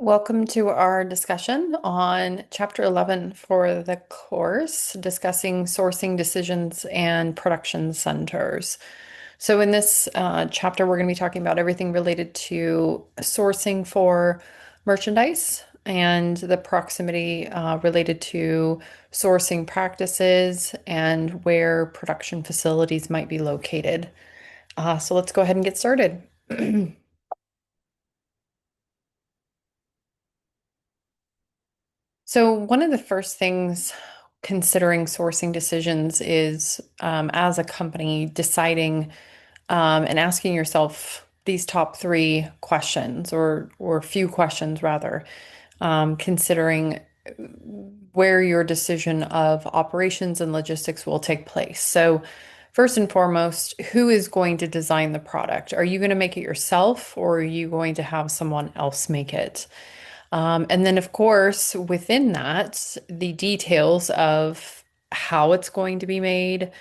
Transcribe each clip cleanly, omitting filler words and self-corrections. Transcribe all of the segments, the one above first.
Welcome to our discussion on Chapter 11 for the course, discussing sourcing decisions and production centers. So, in this chapter, we're going to be talking about everything related to sourcing for merchandise and the proximity related to sourcing practices and where production facilities might be located. So, let's go ahead and get started. So, one of the first things considering sourcing decisions is, as a company, deciding and asking yourself these top three questions, or few questions rather, considering where your decision of operations and logistics will take place. So, first and foremost, who is going to design the product? Are you going to make it yourself, or are you going to have someone else make it? And then, of course, within that, the details of how it's going to be made,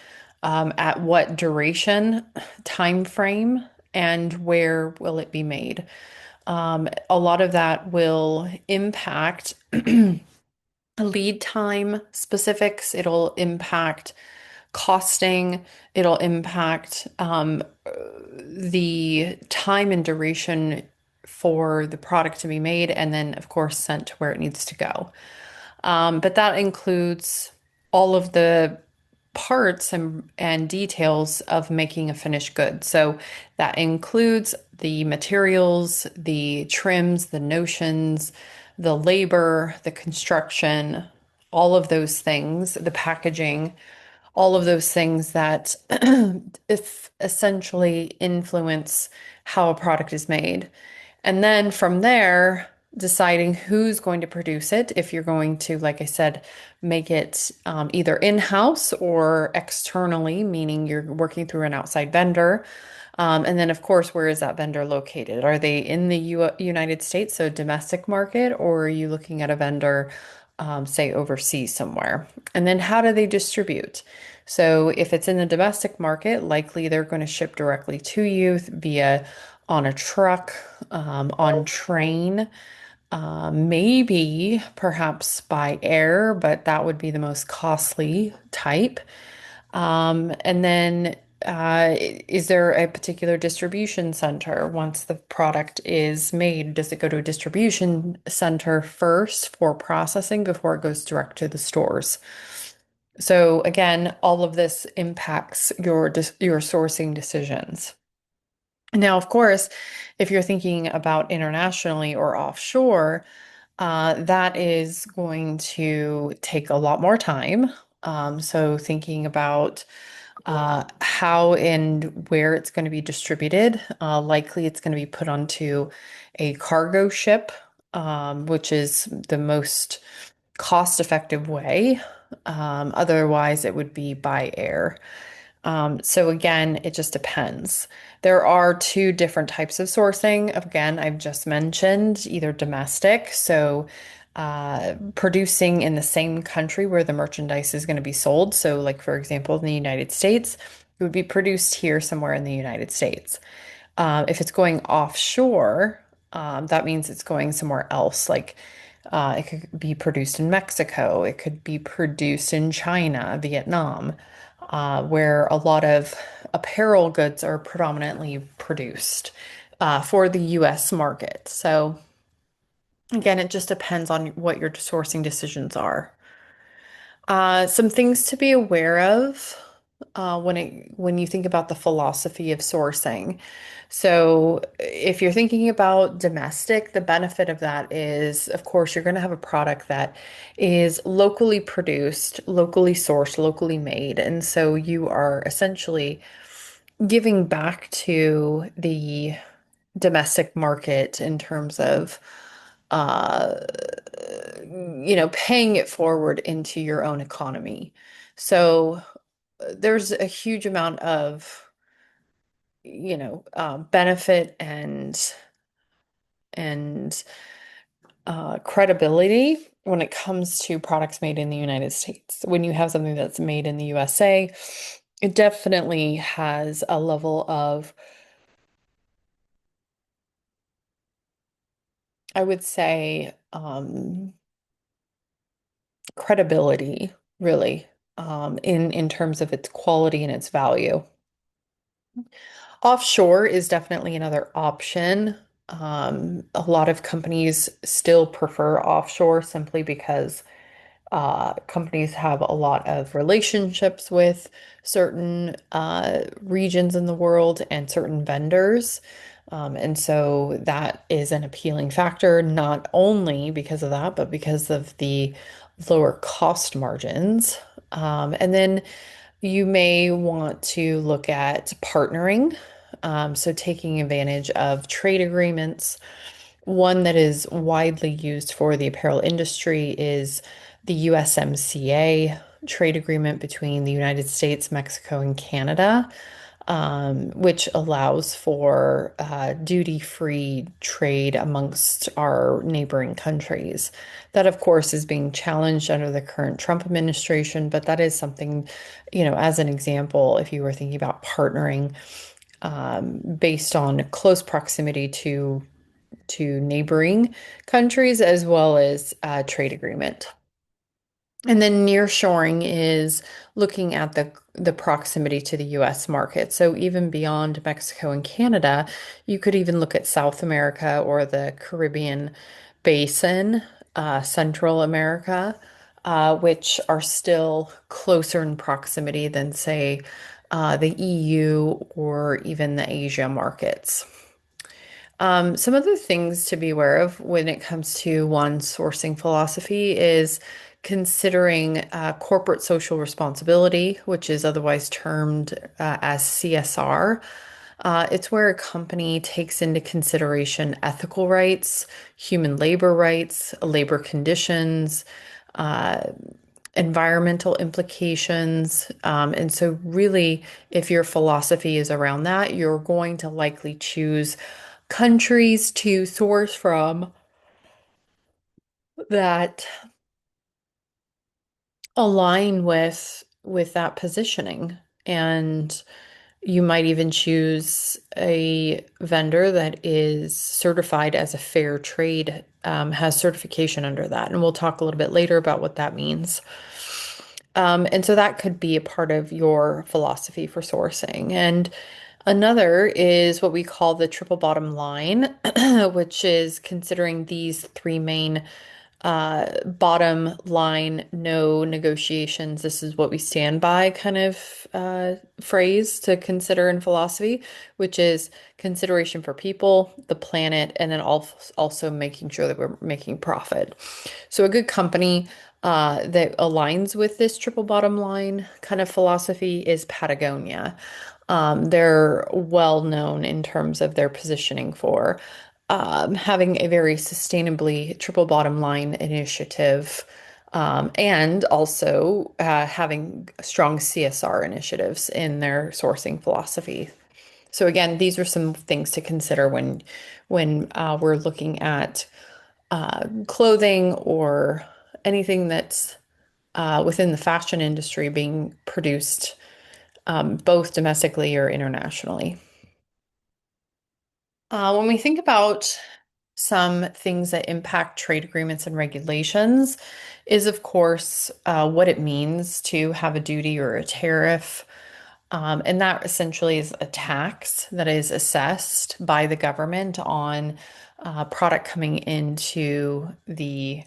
at what duration, time frame, and where will it be made. A lot of that will impact lead time specifics. It'll impact costing. It'll impact the time and duration for the product to be made, and then, of course, sent to where it needs to go. But that includes all of the parts and details of making a finished good. So that includes the materials, the trims, the notions, the labor, the construction, all of those things, the packaging, all of those things that if essentially influence how a product is made. And then from there, deciding who's going to produce it. If you're going to, like I said, make it either in-house or externally, meaning you're working through an outside vendor. And then, of course, where is that vendor located? Are they in the United States, so domestic market, or are you looking at a vendor, say, overseas somewhere? And then how do they distribute? So if it's in the domestic market, likely they're going to ship directly to you via on a truck, on train, maybe perhaps by air, but that would be the most costly type. And then is there a particular distribution center once the product is made? Does it go to a distribution center first for processing before it goes direct to the stores? So again, all of this impacts your sourcing decisions. Now, of course, if you're thinking about internationally or offshore, that is going to take a lot more time. So thinking about how and where it's going to be distributed, likely it's going to be put onto a cargo ship, which is the most cost-effective way. Otherwise, it would be by air. So again, it just depends. There are two different types of sourcing. Again, I've just mentioned either domestic, so producing in the same country where the merchandise is going to be sold. So, like for example, in the United States, it would be produced here somewhere in the United States. If it's going offshore, that means it's going somewhere else. Like it could be produced in Mexico, it could be produced in China, Vietnam, where a lot of apparel goods are predominantly produced for the US market. So, again, it just depends on what your sourcing decisions are. Some things to be aware of when you think about the philosophy of sourcing. So, if you're thinking about domestic, the benefit of that is, of course, you're going to have a product that is locally produced, locally sourced, locally made, and so you are essentially giving back to the domestic market in terms of uh, paying it forward into your own economy. So there's a huge amount of, benefit and credibility when it comes to products made in the United States. When you have something that's made in the USA, it definitely has a level of I would say credibility, really, in terms of its quality and its value. Offshore is definitely another option. A lot of companies still prefer offshore simply because companies have a lot of relationships with certain regions in the world and certain vendors. And so that is an appealing factor, not only because of that, but because of the lower cost margins. And then you may want to look at partnering. So taking advantage of trade agreements. One that is widely used for the apparel industry is the USMCA trade agreement between the United States, Mexico, and Canada, which allows for duty-free trade amongst our neighboring countries. That, of course, is being challenged under the current Trump administration, but that is something, as an example, if you were thinking about partnering based on close proximity to neighboring countries as well as trade agreement. And then nearshoring is looking at the proximity to the US market. So even beyond Mexico and Canada, you could even look at South America or the Caribbean basin, Central America, which are still closer in proximity than, say, the EU or even the Asia markets. Some other things to be aware of when it comes to one sourcing philosophy is considering corporate social responsibility, which is otherwise termed as CSR. It's where a company takes into consideration ethical rights, human labor conditions, uh, environmental implications. And so, really, if your philosophy is around that, you're going to likely choose countries to source from that align with that positioning. And you might even choose a vendor that is certified as a fair trade, has certification under that. And we'll talk a little bit later about what that means. And so that could be a part of your philosophy for sourcing. And another is what we call the triple bottom line, which is considering these three main bottom line, no negotiations. This is what we stand by kind of phrase to consider in philosophy, which is consideration for people, the planet, and then also making sure that we're making profit. So a good company that aligns with this triple bottom line kind of philosophy is Patagonia. They're well known in terms of their positioning for having a very sustainably triple bottom line initiative, and also having strong CSR initiatives in their sourcing philosophy. So again, these are some things to consider when we're looking at clothing or anything that's within the fashion industry being produced both domestically or internationally. When we think about some things that impact trade agreements and regulations, is of course what it means to have a duty or a tariff. And that essentially is a tax that is assessed by the government on product coming into the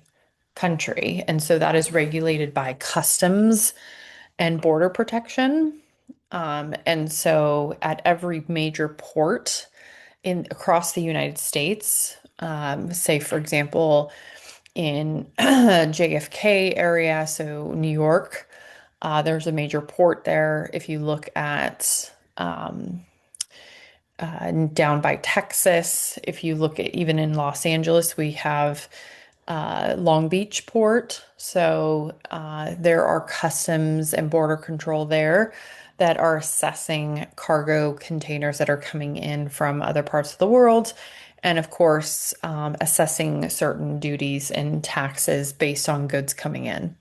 country. And so that is regulated by customs and border protection. And so at every major port in across the United States, say for example, in JFK area, so New York, there's a major port there. If you look at down by Texas, if you look at even in Los Angeles, we have Long Beach port. So there are customs and border control there that are assessing cargo containers that are coming in from other parts of the world. And of course, assessing certain duties and taxes based on goods coming in.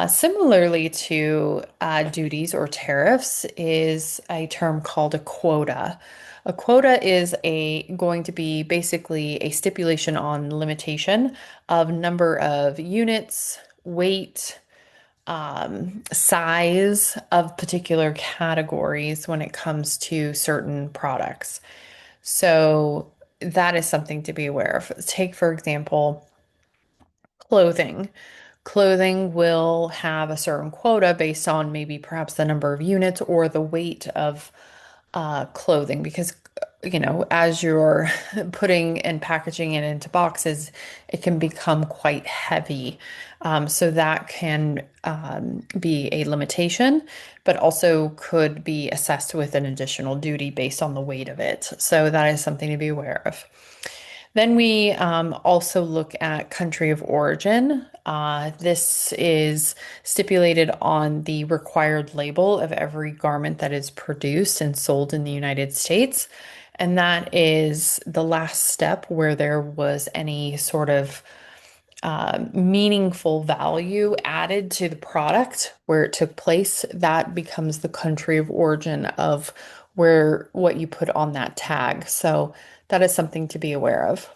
Similarly to duties or tariffs is a term called a quota. A quota is a going to be basically a stipulation on limitation of number of units, weight, size of particular categories when it comes to certain products. So that is something to be aware of. Take, for example, clothing. Clothing will have a certain quota based on maybe perhaps the number of units or the weight of clothing because as you're putting and packaging it into boxes, it can become quite heavy. So that can be a limitation, but also could be assessed with an additional duty based on the weight of it. So that is something to be aware of. Then we also look at country of origin. This is stipulated on the required label of every garment that is produced and sold in the United States. And that is the last step where there was any sort of meaningful value added to the product where it took place. That becomes the country of origin of where what you put on that tag. So that is something to be aware of.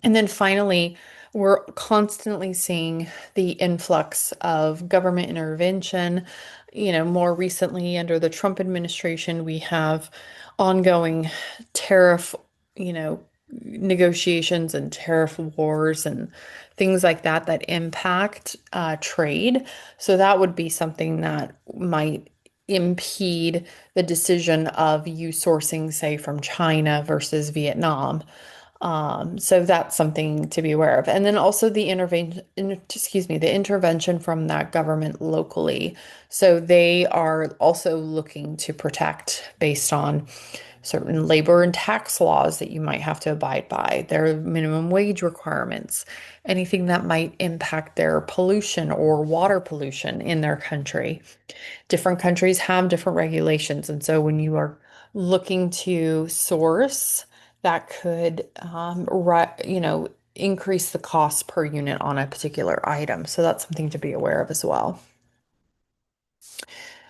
And then finally, we're constantly seeing the influx of government intervention. More recently, under the Trump administration, we have ongoing tariff, you know, negotiations and tariff wars and things like that that impact trade. So that would be something that might impede the decision of you sourcing, say, from China versus Vietnam. So that's something to be aware of. And then also the intervention from that government locally. So they are also looking to protect based on certain labor and tax laws that you might have to abide by, their minimum wage requirements, anything that might impact their pollution or water pollution in their country. Different countries have different regulations. And so when you are looking to source, that could, increase the cost per unit on a particular item. So that's something to be aware of as well.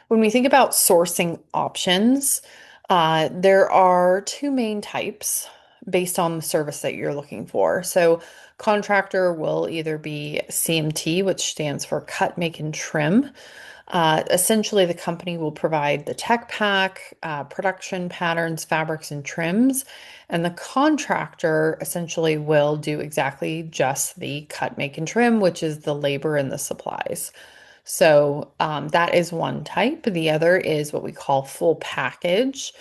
When we think about sourcing options, there are two main types based on the service that you're looking for. So, contractor will either be CMT, which stands for cut, make, and trim. Essentially, the company will provide the tech pack, production patterns, fabrics, and trims. And the contractor essentially will do exactly just the cut, make, and trim, which is the labor and the supplies. So that is one type. The other is what we call full package,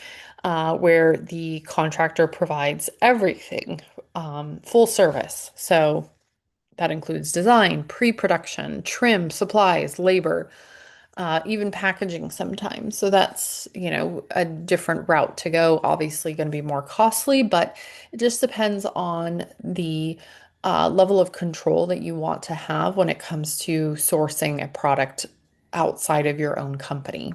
where the contractor provides everything, full service. So that includes design, pre-production, trim, supplies, labor, even packaging sometimes. So that's, a different route to go. Obviously, going to be more costly, but it just depends on the level of control that you want to have when it comes to sourcing a product outside of your own company.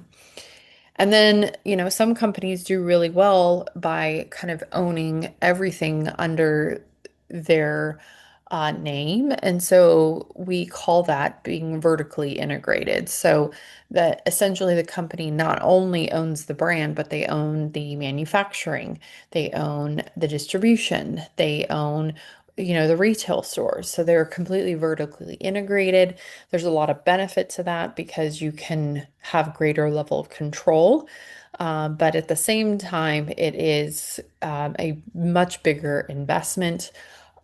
And then, some companies do really well by kind of owning everything under their name. And so we call that being vertically integrated. So that essentially the company not only owns the brand, but they own the manufacturing, they own the distribution, they own the retail stores. So they're completely vertically integrated. There's a lot of benefit to that because you can have greater level of control. But at the same time, it is a much bigger investment,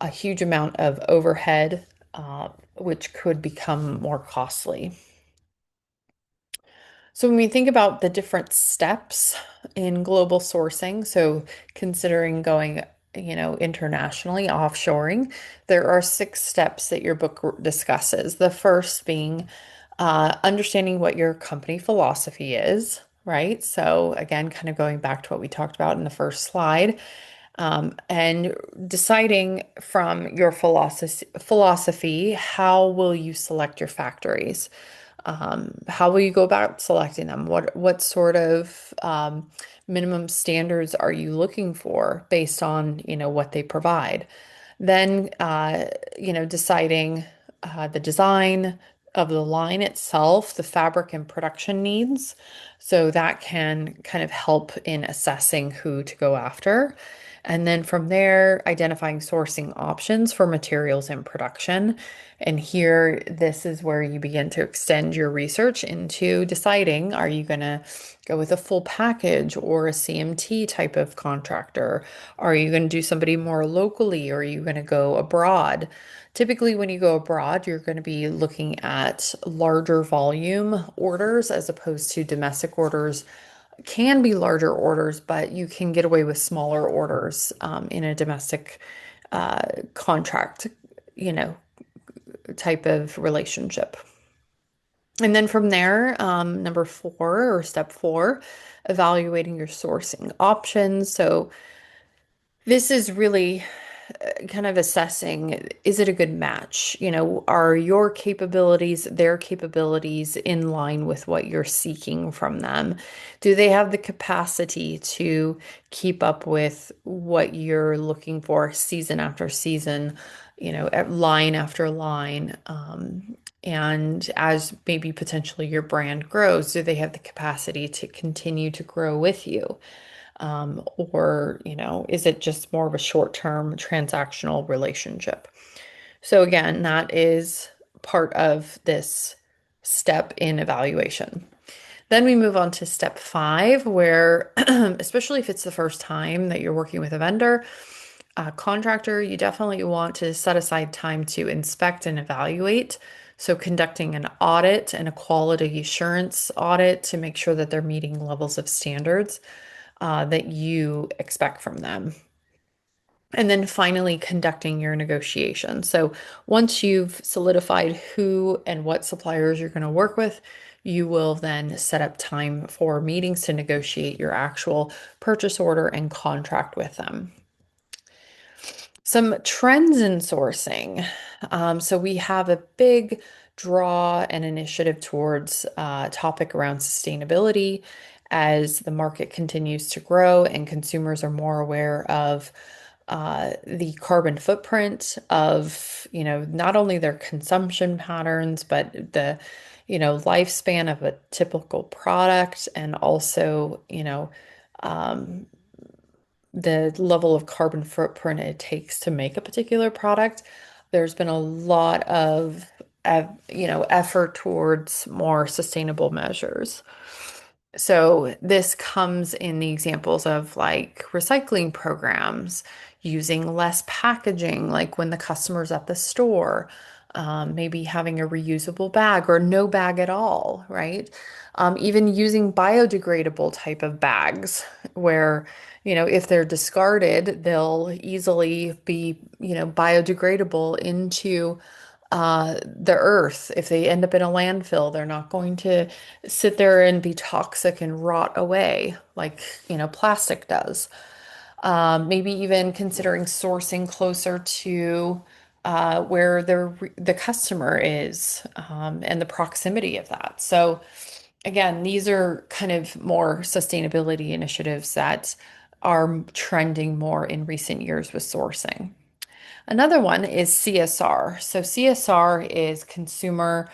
a huge amount of overhead, which could become more costly. So when we think about the different steps in global sourcing, so considering going, internationally, offshoring, there are 6 steps that your book discusses. The first being understanding what your company philosophy is, right? So again, kind of going back to what we talked about in the first slide, and deciding from your philosophy, how will you select your factories? How will you go about selecting them? What sort of minimum standards are you looking for based on, what they provide? Then, deciding the design, of the line itself, the fabric and production needs. So that can kind of help in assessing who to go after. And then from there, identifying sourcing options for materials and production. And here, this is where you begin to extend your research into deciding, are you going to go with a full package or a CMT type of contractor? Are you going to do somebody more locally or are you going to go abroad? Typically, when you go abroad, you're going to be looking at larger volume orders as opposed to domestic orders. Can be larger orders, but you can get away with smaller orders in a domestic contract, you know, type of relationship. And then from there, number four or step four, evaluating your sourcing options. So this is really kind of assessing, is it a good match? You know, are your capabilities, their capabilities in line with what you're seeking from them? Do they have the capacity to keep up with what you're looking for season after season, you know, line after line? And as maybe potentially your brand grows, do they have the capacity to continue to grow with you? Or, you know, is it just more of a short-term transactional relationship? So again, that is part of this step in evaluation. Then we move on to step five, where, especially if it's the first time that you're working with a vendor, a contractor, you definitely want to set aside time to inspect and evaluate. So conducting an audit and a quality assurance audit to make sure that they're meeting levels of standards that you expect from them. And then finally, conducting your negotiation. So once you've solidified who and what suppliers you're going to work with, you will then set up time for meetings to negotiate your actual purchase order and contract with them. Some trends in sourcing. So we have a big draw and initiative towards topic around sustainability as the market continues to grow and consumers are more aware of the carbon footprint of, you know, not only their consumption patterns, but the, you know, lifespan of a typical product and also, you know, um, the level of carbon footprint it takes to make a particular product. There's been a lot of, you know, effort towards more sustainable measures. So this comes in the examples of like recycling programs, using less packaging, like when the customer's at the store, maybe having a reusable bag or no bag at all, right? Even using biodegradable type of bags where, you know, if they're discarded, they'll easily be, you know, biodegradable into the earth. If they end up in a landfill, they're not going to sit there and be toxic and rot away like, you know, plastic does. Maybe even considering sourcing closer to where the customer is and the proximity of that. So again, these are kind of more sustainability initiatives that are trending more in recent years with sourcing. Another one is CSR. So CSR is consumer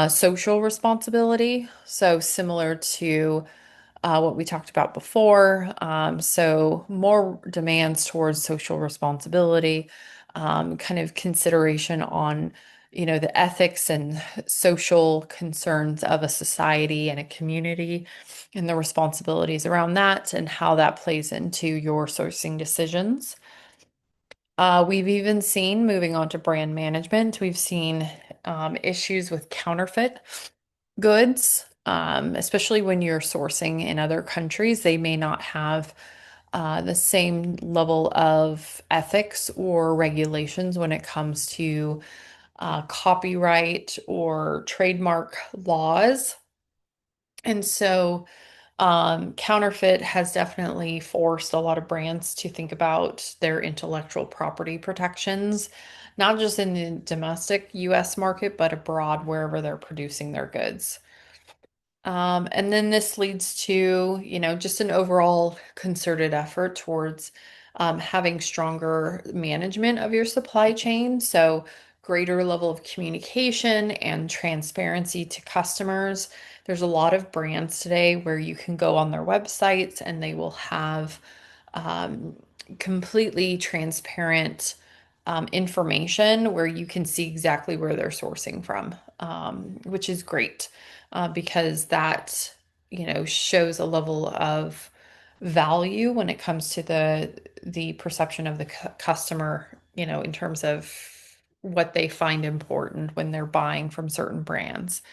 social responsibility. So similar to what we talked about before. So more demands towards social responsibility, kind of consideration on, you know, the ethics and social concerns of a society and a community and the responsibilities around that and how that plays into your sourcing decisions. We've even seen, moving on to brand management, we've seen issues with counterfeit goods, especially when you're sourcing in other countries. They may not have the same level of ethics or regulations when it comes to copyright or trademark laws. And so, counterfeit has definitely forced a lot of brands to think about their intellectual property protections, not just in the domestic US market, but abroad wherever they're producing their goods. And then this leads to, you know, just an overall concerted effort towards having stronger management of your supply chain. So, greater level of communication and transparency to customers. There's a lot of brands today where you can go on their websites and they will have um, completely transparent information where you can see exactly where they're sourcing from, which is great because that, shows a level of value when it comes to the perception of the customer, in terms of what they find important when they're buying from certain brands.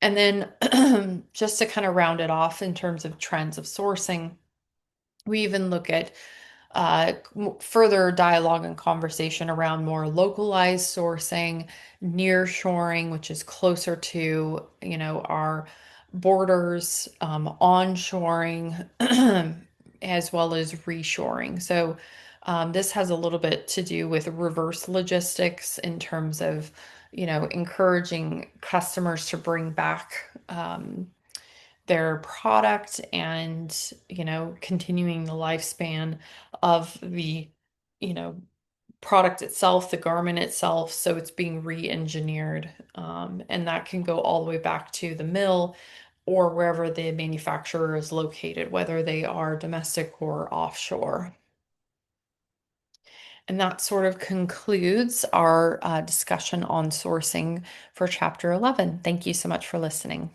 And then just to kind of round it off in terms of trends of sourcing, we even look at further dialogue and conversation around more localized sourcing, nearshoring, which is closer to, our borders, onshoring, as well as reshoring. So this has a little bit to do with reverse logistics in terms of, encouraging customers to bring back their product and, continuing the lifespan of the, you know, product itself, the garment itself. So it's being re-engineered. And that can go all the way back to the mill or wherever the manufacturer is located, whether they are domestic or offshore. And that sort of concludes our discussion on sourcing for Chapter 11. Thank you so much for listening.